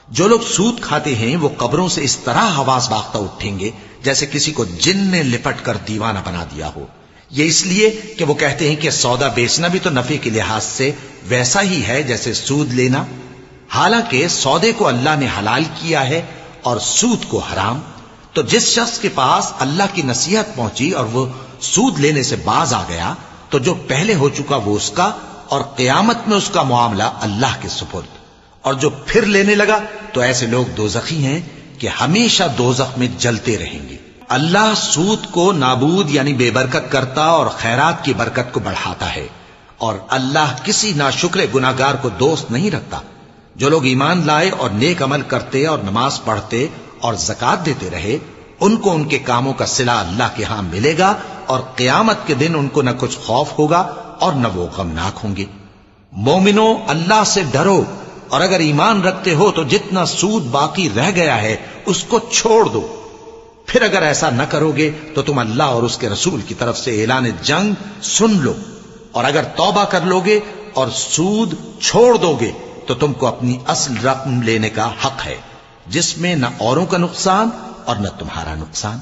جو لوگ سود کھاتے ہیں وہ قبروں سے اس طرح حواس باختہ اٹھیں گے جیسے کسی کو جن نے لپٹ کر دیوانہ بنا دیا ہو، یہ اس لیے کہ وہ کہتے ہیں کہ سودا بیچنا بھی تو نفع کے لحاظ سے ویسا ہی ہے جیسے سود لینا، حالانکہ سودے کو اللہ نے حلال کیا ہے اور سود کو حرام۔ تو جس شخص کے پاس اللہ کی نصیحت پہنچی اور وہ سود لینے سے باز آ گیا تو جو پہلے ہو چکا وہ اس کا، اور قیامت میں اس کا معاملہ اللہ کے سپرد۔ اور جو پھر لینے لگا تو ایسے لوگ دوزخی ہیں کہ ہمیشہ دوزخ میں جلتے رہیں گے۔ اللہ سود کو نابود یعنی بے برکت کرتا اور خیرات کی برکت کو بڑھاتا ہے، اور اللہ کسی ناشکر گناہگار کو دوست نہیں رکھتا۔ جو لوگ ایمان لائے اور نیک عمل کرتے اور نماز پڑھتے اور زکات دیتے رہے، ان کو ان کے کاموں کا صلہ اللہ کے ہاں ملے گا، اور قیامت کے دن ان کو نہ کچھ خوف ہوگا اور نہ وہ غمناک ہوں گے۔ مومنو، اللہ سے ڈرو، اور اگر ایمان رکھتے ہو تو جتنا سود باقی رہ گیا ہے اس کو چھوڑ دو۔ پھر اگر ایسا نہ کرو گے تو تم اللہ اور اس کے رسول کی طرف سے اعلان جنگ سن لو، اور اگر توبہ کر لو گے اور سود چھوڑ دو گے تو تم کو اپنی اصل رقم لینے کا حق ہے، جس میں نہ اوروں کا نقصان اور نہ تمہارا نقصان۔